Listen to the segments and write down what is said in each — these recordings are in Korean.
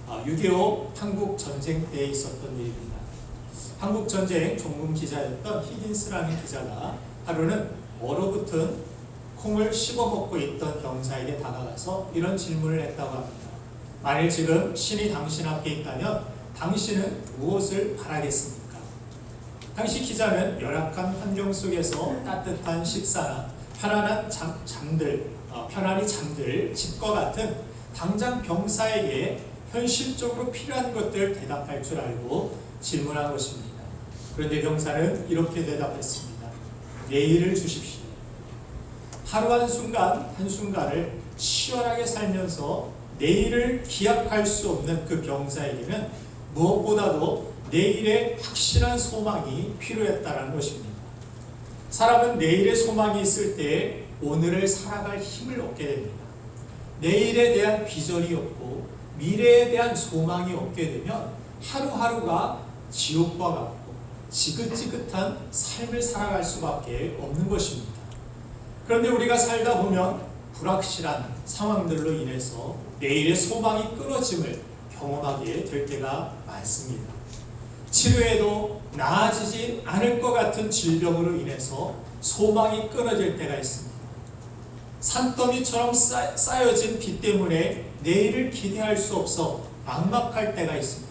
6.25 한국 전쟁 때에 있었던 일입니다. 한국 전쟁 종군 기자였던 히긴스라는 기자가 하루는 얼어붙은 콩을 씹어먹고 있던 병사에게 다가가서 이런 질문을 했다고 합니다. 만일 지금 신이 당신 앞에 있다면 당신은 무엇을 바라겠습니까? 당시 기자는 열악한 환경 속에서 따뜻한 식사나 편안히 잠들 집과 같은 당장 병사에게 현실적으로 필요한 것들 대답할 줄 알고 질문한 것입니다. 그런데 병사는 이렇게 대답했습니다. 내일을 주십시오. 하루 한순간을 치열하게 살면서 내일을 기약할 수 없는 그 병사에게는 무엇보다도 내일의 확실한 소망이 필요했다는 것입니다. 사람은 내일의 소망이 있을 때 오늘을 살아갈 힘을 얻게 됩니다. 내일에 대한 비전이 없고 미래에 대한 소망이 없게 되면 하루하루가 지옥과 같고 지긋지긋한 삶을 살아갈 수밖에 없는 것입니다. 그런데 우리가 살다 보면 불확실한 상황들로 인해서 내일의 소망이 끊어짐을 경험하게 될 때가 많습니다. 치료해도 나아지지 않을 것 같은 질병으로 인해서 소망이 끊어질 때가 있습니다. 산더미처럼 쌓여진 빚 때문에 내일을 기대할 수 없어 막막할 때가 있습니다.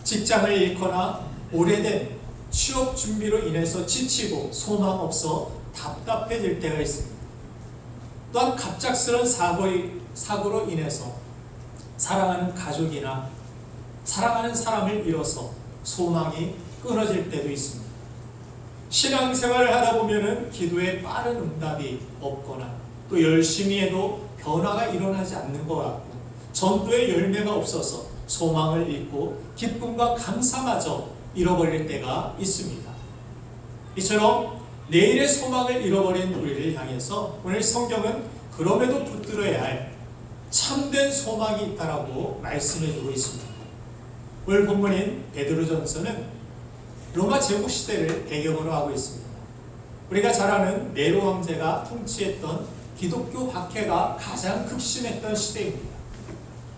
직장을 잃거나 오래된 취업 준비로 인해서 지치고 소망 없어 답답해질 때가 있습니다. 또한 갑작스런 사고로 인해서 사랑하는 가족이나 사랑하는 사람을 잃어서 소망이 끊어질 때도 있습니다. 신앙생활을 하다 보면은 기도에 빠른 응답이 없거나 또 열심히 해도 변화가 일어나지 않는 것 같고 전도의 열매가 없어서 소망을 잃고 기쁨과 감사마저 잃어버릴 때가 있습니다. 이처럼 내일의 소망을 잃어버린 우리를 향해서 오늘 성경은 그럼에도 붙들어야 할 참된 소망이 있다라고 말씀해주고 있습니다. 오늘 본문인 베드로전서는 로마 제국 시대를 배경으로 하고 있습니다. 우리가 잘 아는 네로 황제가 통치했던 기독교 박해가 가장 극심했던 시대입니다.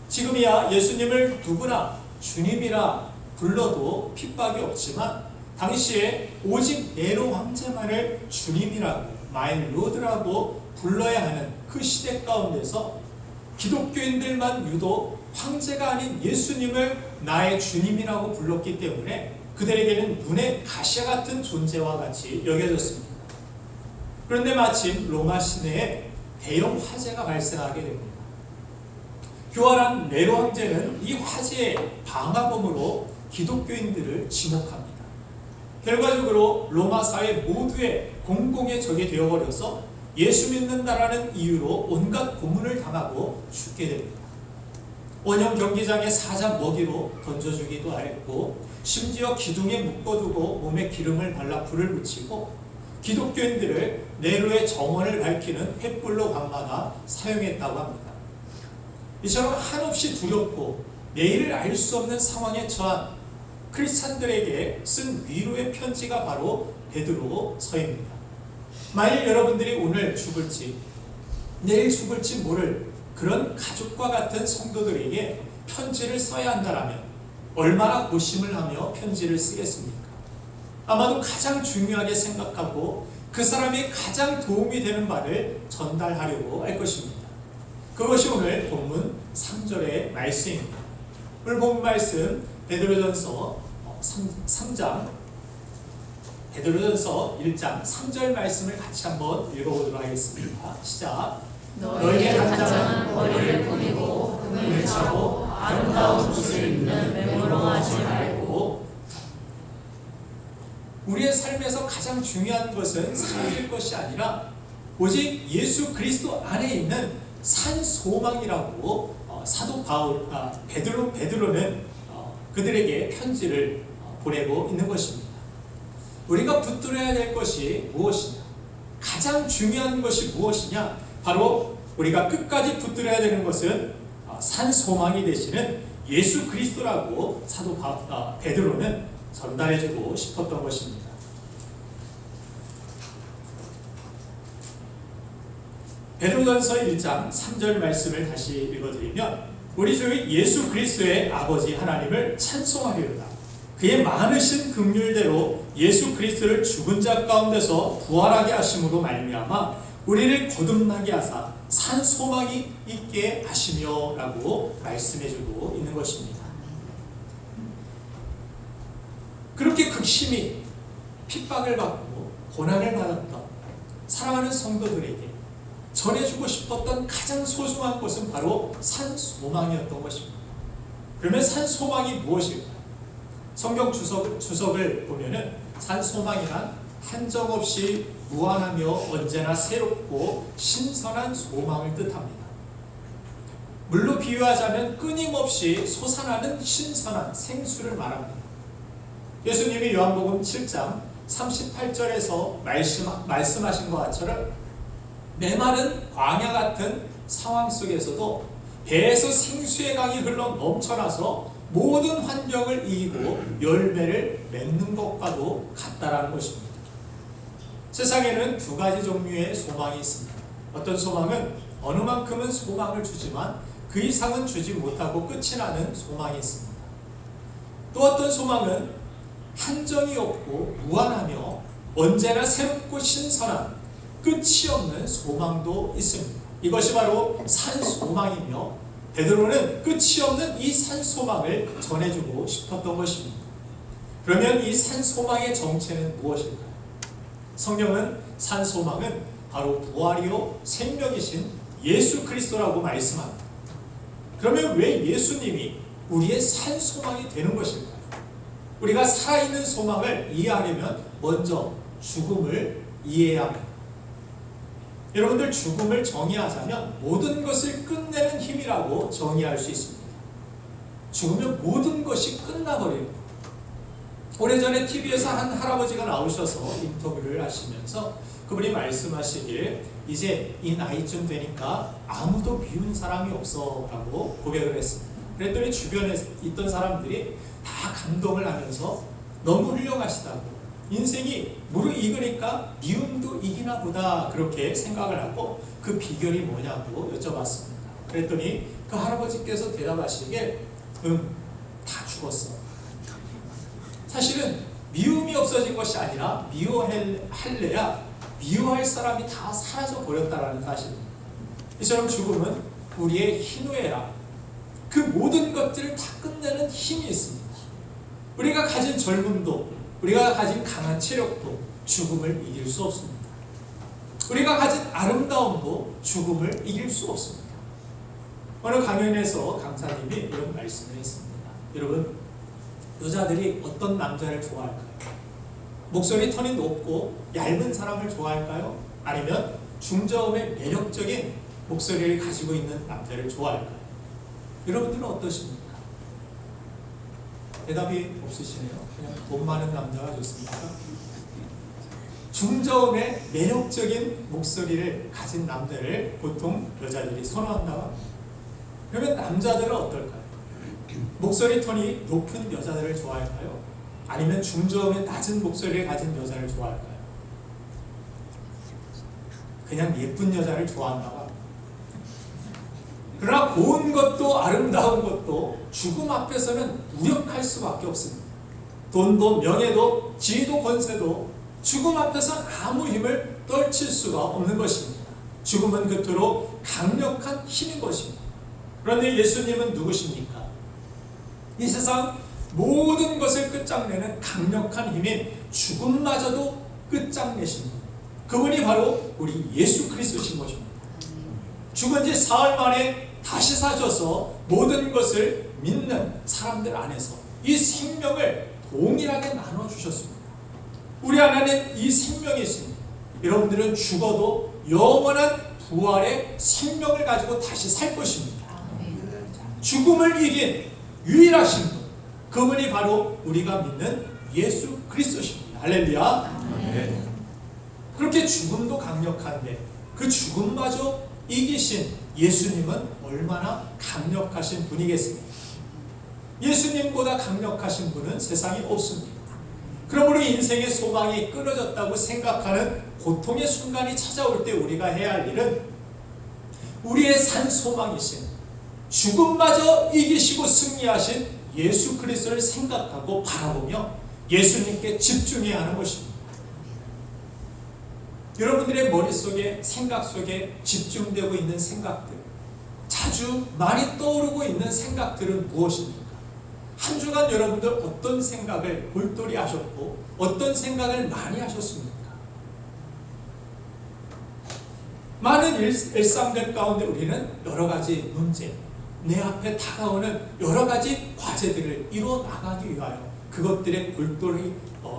지금이야 예수님을 누구나 주님이라 불러도 핍박이 없지만 당시에 오직 네로 황제만을 주님이라고 마이 로드라고 불러야 하는 그 시대 가운데서 기독교인들만 유독 황제가 아닌 예수님을 나의 주님이라고 불렀기 때문에 그들에게는 눈의 가시 같은 존재와 같이 여겨졌습니다. 그런데 마침 로마 시내에 대형 화재가 발생하게 됩니다. 교활한 네로 황제는 이 화재의 방화범으로 기독교인들을 지목합니다. 결과적으로 로마 사회 모두의 공공의 적이 되어버려서 예수 믿는다라는 이유로 온갖 고문을 당하고 죽게 됩니다. 원형 경기장에 사자 먹이로 던져주기도 했고 심지어 기둥에 묶어두고 몸에 기름을 발라 불을 붙이고 기독교인들을 네로의 정원을 밝히는 횃불로 밤마다 사용했다고 합니다. 이처럼 한없이 두렵고 내일을 알 수 없는 상황에 처한 크리스찬들에게 쓴 위로의 편지가 바로 베드로서입니다. 만일 여러분들이 오늘 죽을지 내일 죽을지 모를 그런 가족과 같은 성도들에게 편지를 써야 한다면 얼마나 고심을 하며 편지를 쓰겠습니까? 아마도 가장 중요하게 생각하고 그 사람이 가장 도움이 되는 바를 전달하려고 할 것입니다. 그것이 오늘 본문 3절의 말씀입니다. 오늘 본문 말씀 베드로전서 3장 베드로전서 1장 3절 말씀을 같이 한번 읽어보도록 하겠습니다. 시작. 너희의 단장은 머리를 꾸미고 금을 차고 아름다운 옷을 입는 외모로 하지 말고. 우리의 삶에서 가장 중요한 것은 사람일 것이 아니라 오직 예수 그리스도 안에 있는 산 소망이라고 사도 베드로는 그들에게 편지를 보내고 있는 것입니다. 우리가 붙들어야 될 것이 무엇이냐? 가장 중요한 것이 무엇이냐? 바로 우리가 끝까지 붙들어야 되는 것은 산 소망이 되시는 예수 그리스도라고 사도 베드로는 전달해주고 싶었던 것입니다. 베드로전서 1장 3절 말씀을 다시 읽어드리면 우리 주 예수 그리스도의 아버지 하나님을 찬송하리로다. 그의 많으신 긍휼대로 예수 그리스도를 죽은 자 가운데서 부활하게 하심으로 말미암아 우리를 거듭나게 하사 산 소망이 있게 하시며 라고 말씀해주고 있는 것입니다. 그렇게 극심히 핍박을 받고 고난을 받았던 사랑하는 성도들에게 전해주고 싶었던 가장 소중한 것은 바로 산 소망이었던 것입니다. 그러면 산 소망이 무엇일까요? 성경 주석을 보면은 산 소망이란 한정없이 무한하며 언제나 새롭고 신선한 소망을 뜻합니다. 물로 비유하자면 끊임없이 솟아나는 신선한 생수를 말합니다. 예수님이 요한복음 7장 38절에서 말씀하신 것처럼 메마른 광야 같은 상황 속에서도 배에서 생수의 강이 흘러 넘쳐나서 모든 환경을 이기고 열매를 맺는 것과도 같다라는 것입니다. 세상에는 두 가지 종류의 소망이 있습니다. 어떤 소망은 어느 만큼은 소망을 주지만 그 이상은 주지 못하고 끝이 나는 소망이 있습니다. 또 어떤 소망은 한정이 없고 무한하며 언제나 새롭고 신선한 끝이 없는 소망도 있습니다. 이것이 바로 산소망이며 베드로는 끝이 없는 이 산소망을 전해주고 싶었던 것입니다. 그러면 이 산소망의 정체는 무엇일까요? 성경은 산소망은 바로 부활이요 생명이신 예수 그리스도라고 말씀합니다. 그러면 왜 예수님이 우리의 산소망이 되는 것일까요? 우리가 살아있는 소망을 이해하려면 먼저 죽음을 이해해야 합니다. 여러분들, 죽음을 정의하자면 모든 것을 끝내는 힘이라고 정의할 수 있습니다. 죽으면 모든 것이 끝나버립니다. 오래전에 TV에서 한 할아버지가 나오셔서 인터뷰를 하시면서 그분이 말씀하시길 이제 이 나이쯤 되니까 아무도 미운 사람이 없어 라고 고백을 했습니다. 그랬더니 주변에 있던 사람들이 다 감동을 하면서 너무 훌륭하시다고, 인생이 무르익으니까 미움도 이기나 보다 그렇게 생각을 하고 그 비결이 뭐냐고 여쭤봤습니다. 그랬더니 그 할아버지께서 대답하시기에 다 죽었어. 사실은 미움이 없어진 것이 아니라 미워할래야 미워할 사람이 다 사라져 버렸다라는 사실입니다. 이처럼 죽음은 우리의 희노애락, 그 모든 것들을 다 끝내는 힘이 있습니다. 우리가 가진 젊음도, 우리가 가진 강한 체력도 죽음을 이길 수 없습니다. 우리가 가진 아름다움도 죽음을 이길 수 없습니다. 어느 강연에서 강사님이 이런 말씀을 했습니다. 여러분, 여자들이 어떤 남자를 좋아할까요? 목소리 톤이 높고 얇은 사람을 좋아할까요? 아니면 중저음의 매력적인 목소리를 가지고 있는 남자를 좋아할까요? 여러분들은 어떠십니까? 대답이 없으시네요. 그냥 돈 많은 남자가 좋습니까? 중저음의 매력적인 목소리를 가진 남자를 보통 여자들이 선호한다고 합니다. 그러면 남자들은 어떨까요? 목소리 톤이 높은 여자들을 좋아할까요? 아니면 중저음의 낮은 목소리를 가진 여자를 좋아할까요? 그냥 예쁜 여자를 좋아한다고 합니다. 그러나 고운 것도 아름다운 것도 죽음 앞에서는 무력할 수밖에 없습니다. 돈도 명예도 지위도 권세도 죽음 앞에서 아무 힘을 떨칠 수가 없는 것입니다. 죽음은 그토록 강력한 힘인 것입니다. 그런데 예수님은 누구십니까? 이 세상 모든 것을 끝장내는 강력한 힘인 죽음마저도 끝장내신 분, 그분이 바로 우리 예수 그리스도신 것입니다. 죽은 지 사흘 만에 다시 사셔서 모든 것을 믿는 사람들 안에서 이 생명을 동일하게 나눠주셨습니다. 우리 안에는 이 생명이 있습니다. 여러분들은 죽어도 영원한 부활의 생명을 가지고 다시 살 것입니다. 죽음을 이긴 유일하신 분, 그분이 바로 우리가 믿는 예수 그리스도십니다. 할렐루야. 그렇게 죽음도 강력한데 그 죽음마저 이기신 예수님은 얼마나 강력하신 분이겠습니까? 예수님보다 강력하신 분은 세상에 없습니다. 그러므로 인생의 소망이 끊어졌다고 생각하는 고통의 순간이 찾아올 때 우리가 해야 할 일은 우리의 산 소망이신 죽음마저 이기시고 승리하신 예수 그리스도를 생각하고 바라보며 예수님께 집중해야 하는 것입니다. 여러분들의 머릿속에, 생각 속에 집중되고 있는 생각들, 자주 많이 떠오르고 있는 생각들은 무엇입니까? 한 주간 여러분들 어떤 생각을 골똘히 하셨고 어떤 생각을 많이 하셨습니까? 많은 일상들 가운데 우리는 여러 가지 문제, 내 앞에 다가오는 여러 가지 과제들을 이루어 나가기 위하여 그것들에 골똘히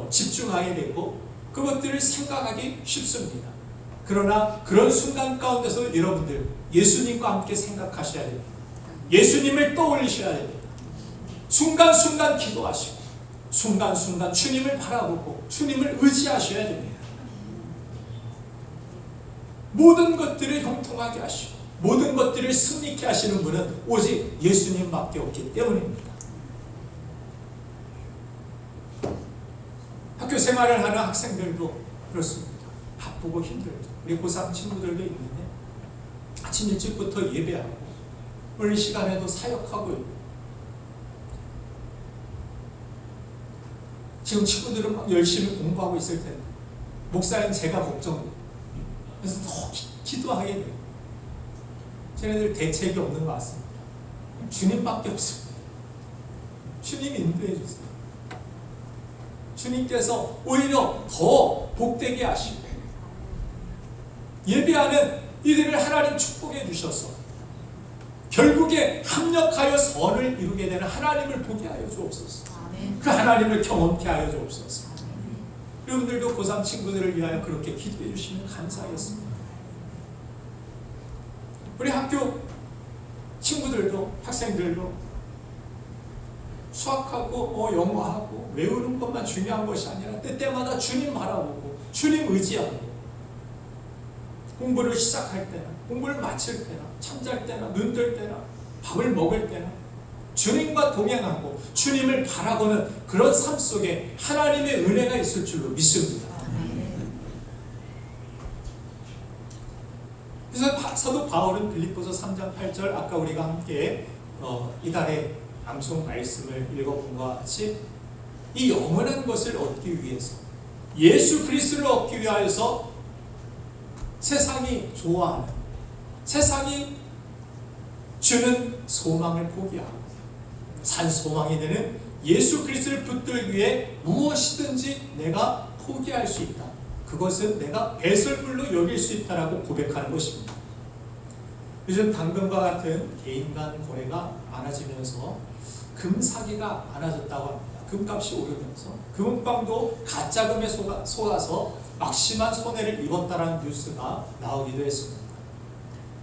집중하게 되고 그것들을 생각하기 쉽습니다. 그러나 그런 순간 가운데서 여러분들 예수님과 함께 생각하셔야 됩니다. 예수님을 떠올리셔야 됩니다. 순간순간 기도하시고 순간순간 주님을 바라보고 주님을 의지하셔야 됩니다. 모든 것들을 형통하게 하시고 모든 것들을 승리케 하시는 분은 오직 예수님밖에 없기 때문입니다. 학교 생활을 하는 학생들도 그렇습니다. 바쁘고 힘들죠. 우리 고3 친구들도 있는데 아침 일찍부터 예배하고 오늘 시간에도 사역하고 있고 지금 친구들은 막 열심히 공부하고 있을 텐데 목사님 제가 걱정돼요. 그래서 더 기도하게 돼요. 쟤네들 대책이 없는 것 같습니다. 주님밖에 없습니다. 주님 인도해 주세요. 주님께서 오히려 더 복되게 하시고 예배하는 이들을 하나님 축복해 주셔서 결국에 합력하여 선을 이루게 되는 하나님을 보게 하여 주옵소서. 그 하나님을 경험케 하여 주옵소서. 여러분들도 고3 친구들을 위하여 그렇게 기도해 주시면 감사하겠습니다. 우리 학교 친구들도 학생들도 수학하고 영어하고 외우는 것만 중요한 것이 아니라 때때마다 주님 바라보고 주님 의지하고 공부를 시작할 때나 공부를 마칠 때나 잠잘 때나 눈뜰 때나 밥을 먹을 때나 주님과 동행하고 주님을 바라보는 그런 삶 속에 하나님의 은혜가 있을 줄로 믿습니다. 그래서 사도 바울은 빌립보서 3장 8절 아까 우리가 함께 이달에 암송 말씀을 읽어본 것과 같이 이 영원한 것을 얻기 위해서 예수 그리스도를 얻기 위하여서 세상이 좋아하는 세상이 주는 소망을 포기하고 산 소망이 되는 예수 그리스도를 붙들기 위해 무엇이든지 내가 포기할 수 있다. 그것은 내가 배설물로 여길 수 있다라고 고백하는 것입니다. 요즘 당근과 같은 개인 간 거래가 많아지면서 금 사기가 많아졌다고 합니다. 금값이 오르면서 금은방도 가짜금에 속아서 막심한 손해를 입었다라는 뉴스가 나오기도 했습니다.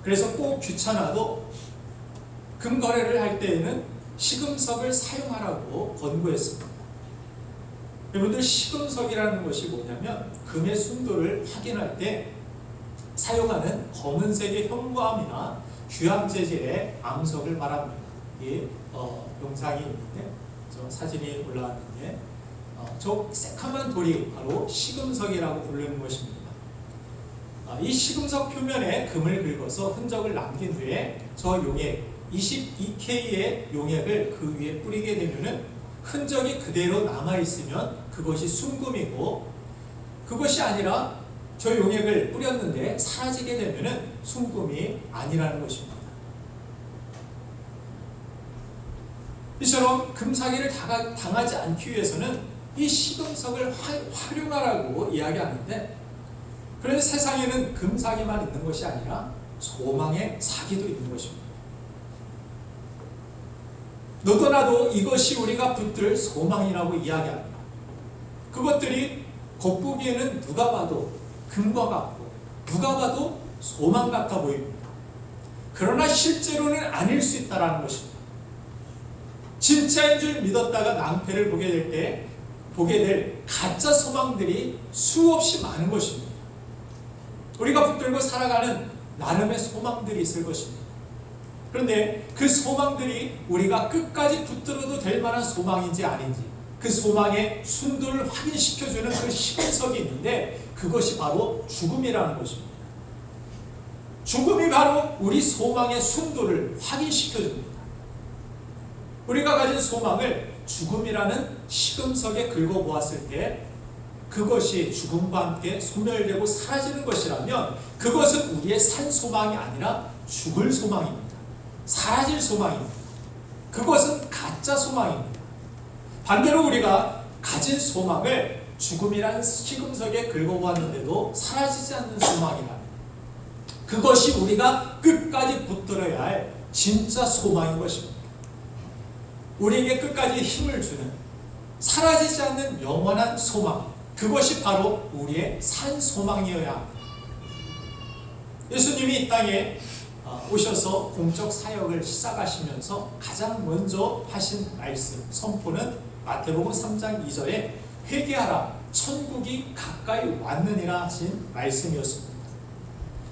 그래서 꼭 귀찮아도 금 거래를 할 때에는 시금석을 사용하라고 권고했습니다. 여러분들 시금석이라는 것이 뭐냐면 금의 순도를 확인할 때 사용하는 검은색의 현무암이나 귀암 재질의 암석을 말합니다. 이 영상이 있는데 저 사진이 올라왔는데 저 새카만 돌이 바로 시금석이라고 부르는 것입니다. 이 시금석 표면에 금을 긁어서 흔적을 남긴 후에 저 용액 22K의 용액을 그 위에 뿌리게 되면은 흔적이 그대로 남아있으면 그것이 순금이고 그것이 아니라 저 용액을 뿌렸는데 사라지게 되면은 순금이 아니라는 것입니다. 이처럼 금사기를 당하지 않기 위해서는 이 시금석을 활용하라고 이야기하는데 그런데 세상에는 금사기만 있는 것이 아니라 소망의 사기도 있는 것입니다. 너도 나도 이것이 우리가 붙들 소망이라고 이야기합니다. 그것들이 겉보기에는 누가 봐도 금과 같고 누가 봐도 소망 같아 보입니다. 그러나 실제로는 아닐 수 있다는 것입니다. 진짜인 줄 믿었다가 낭패를 보게 될 가짜 소망들이 수없이 많은 것입니다. 우리가 붙들고 살아가는 나름의 소망들이 있을 것입니다. 그런데 그 소망들이 우리가 끝까지 붙들어도 될 만한 소망인지 아닌지 그 소망의 순도를 확인시켜주는 그 시금석이 있는데 그것이 바로 죽음이라는 것입니다. 죽음이 바로 우리 소망의 순도를 확인시켜줍니다. 우리가 가진 소망을 죽음이라는 시금석에 긁어보았을 때 그것이 죽음과 함께 소멸되고 사라지는 것이라면 그것은 우리의 산 소망이 아니라 죽을 소망입니다. 사라질 소망입니다. 그것은 가짜 소망입니다. 반대로 우리가 가진 소망을 죽음이라는 시금석에 긁어보았는데도 사라지지 않는 소망이다. 그것이 우리가 끝까지 붙들어야 할 진짜 소망인 것입니다. 우리에게 끝까지 힘을 주는 사라지지 않는 영원한 소망, 그것이 바로 우리의 산 소망이어야 합니다. 예수님이 이 땅에 오셔서 공적 사역을 시작하시면서 가장 먼저 하신 말씀, 선포는 마태복음 3장 2절에 회개하라, 천국이 가까이 왔느니라 하신 말씀이었습니다.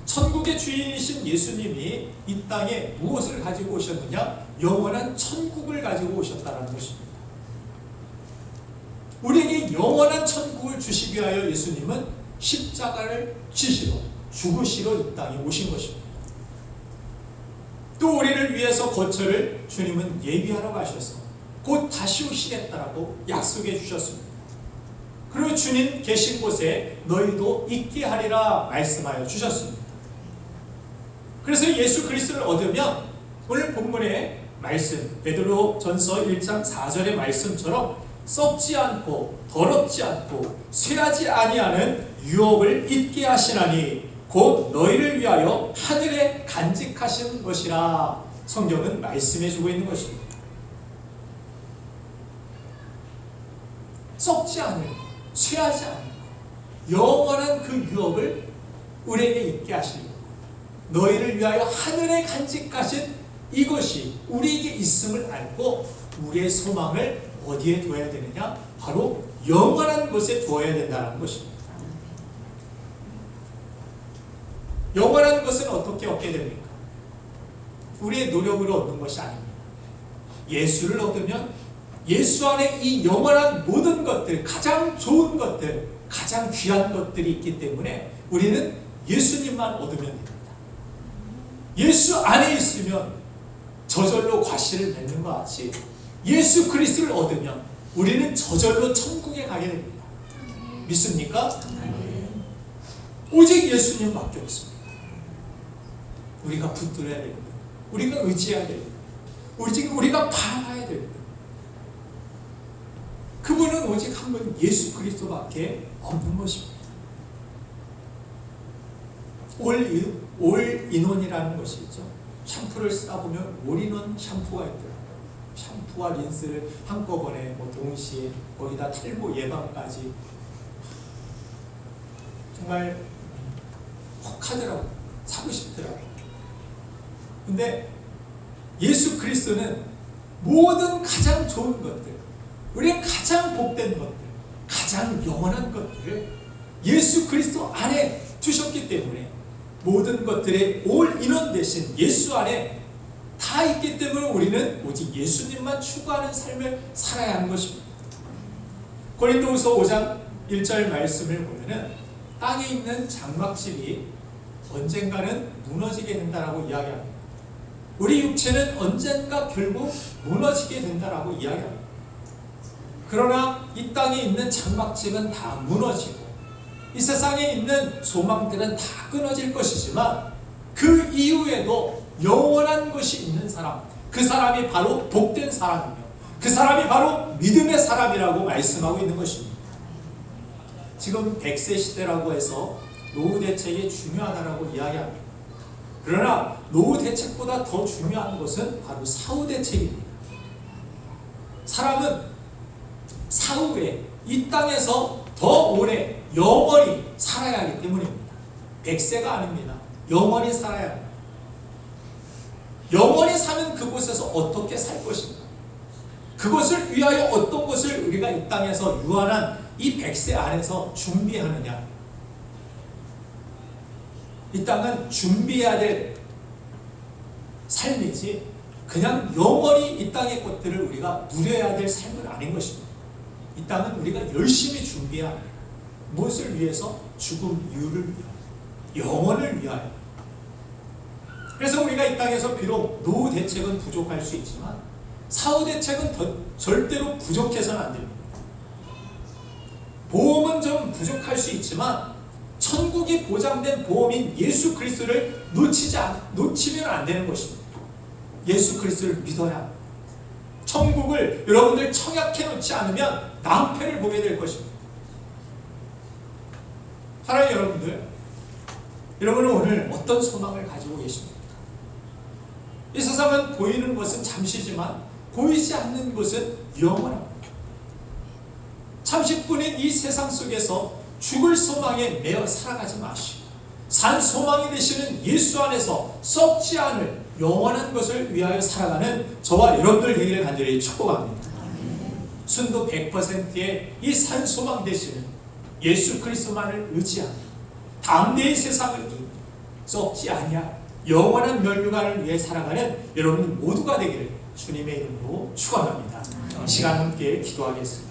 천국의 주인이신 예수님이 이 땅에 무엇을 가지고 오셨느냐? 영원한 천국을 가지고 오셨다는 것입니다. 우리에게 영원한 천국을 주시기 위하여 예수님은 십자가를 지시러 죽으시러 이 땅에 오신 것입니다. 또 우리를 위해서 거처를 주님은 예비하러 가셔서 곧 다시 오시겠다라고 약속해 주셨습니다. 그리고 주님 계신 곳에 너희도 있게 하리라 말씀하여 주셨습니다. 그래서 예수 그리스도를 얻으면 오늘 본문의 말씀 베드로전서 1장 4절의 말씀처럼 썩지 않고 더럽지 않고 쇠하지 아니하는 유업을 잊게 하시나니 곧 너희를 위하여 하늘에 간직하신 것이라 성경은 말씀해 주고 있는 것입니다. 썩지 않은 것, 쇠하지 않은 것, 영원한 그 유업을 우리에게 있게 하시고 너희를 위하여 하늘에 간직하신 이것이 우리에게 있음을 알고 우리의 소망을 어디에 두어야 되느냐? 바로 영원한 것에 두어야 된다는 것입니다. 영원한 것은 어떻게 얻게 됩니까? 우리의 노력으로 얻는 것이 아닙니다. 예수를 얻으면 예수 안에 이 영원한 모든 것들, 가장 좋은 것들, 가장 귀한 것들이 있기 때문에 우리는 예수님만 얻으면 됩니다. 예수 안에 있으면 저절로 과실을 맺는 것 같이 예수 그리스도를 얻으면 우리는 저절로 천국에 가게 됩니다. 믿습니까? 오직 예수님밖에 없습니다. 우리가 붙들어야 됩니다. 우리가 의지해야 됩니다. 우리가 바라봐야 됩니다. 그분은 오직 한 분 예수 그리스도밖에 없는 것입니다. 올인원이라는 것이 있죠. 샴푸를 쓰다 보면 올인원 샴푸가 있더라고요. 샴푸와 린스를 한꺼번에 동시에 거기다 탈모 예방까지 정말 혹하더라고요. 사고 싶더라고요. 근데 예수 그리스도는 모든 가장 좋은 것들, 우리의 가장 복된 것들, 가장 영원한 것들을 예수 그리스도 안에 두셨기 때문에 모든 것들의 올인원 대신 예수 안에 다 있기 때문에 우리는 오직 예수님만 추구하는 삶을 살아야 하는 것입니다. 고린도후서 5장 1절 말씀을 보면은 땅에 있는 장막집이 언젠가는 무너지게 된다라고 이야기합니다. 우리 육체는 언젠가 결국 무너지게 된다라고 이야기합니다. 그러나 이 땅에 있는 장막집은 다 무너지고 이 세상에 있는 소망들은 다 끊어질 것이지만 그 이후에도 영원한 것이 있는 사람, 그 사람이 바로 복된 사람이며 그 사람이 바로 믿음의 사람이라고 말씀하고 있는 것입니다. 지금 100세 시대라고 해서 노후 대책이 중요하다고 이야기합니다. 그러나 노후 대책보다 더 중요한 것은 바로 사후 대책입니다. 사람은 사후에 이 땅에서 더 오래 영원히 살아야 하기 때문입니다. 100세가 아닙니다. 영원히 살아야 합니다. 영원히 사는 그곳에서 어떻게 살 것인가? 그것을 위하여 어떤 것을 우리가 이 땅에서 유한한 이 100세 안에서 준비하느냐? 이 땅은 준비해야 될 삶이지 그냥 영원히 이 땅의 것들을 우리가 누려야 될 삶은 아닌 것입니다. 이 땅은 우리가 열심히 준비해야 합니다. 무엇을 위해서? 죽음 이후를 위하여, 영원을 위하여. 그래서 우리가 이 땅에서 비록 노후 대책은 부족할 수 있지만 사후 대책은 절대로 부족해서는 안 됩니다. 보험은 좀 부족할 수 있지만 천국이 보장된 보험인 예수 그리스도를 놓치면 안 되는 것입니다. 예수 그리스도를 믿어야 합니다. 천국을 여러분들 청약해 놓지 않으면 낭패를 보게 될 것입니다. 사랑하는 여러분들, 여러분은 오늘 어떤 소망을 가지고 계십니까? 이 세상은 보이는 것은 잠시지만 보이지 않는 것은 영원합니다. 잠시뿐인 이 세상 속에서 죽을 소망에 매여 살아가지 마시고 산 소망이 되시는 예수 안에서 썩지 않을 영원한 것을 위하여 살아가는 저와 여러분들 되기를 간절히 축복합니다. 순도 100%의 이 산 소망 되시는 예수 그리스도만을 의지하며 담대히 세상을 이기고 썩지 아니할 영원한 멸류관을 위해 살아가는 여러분 모두가 되기를 주님의 이름으로 축원합니다. 시간 함께 기도하겠습니다.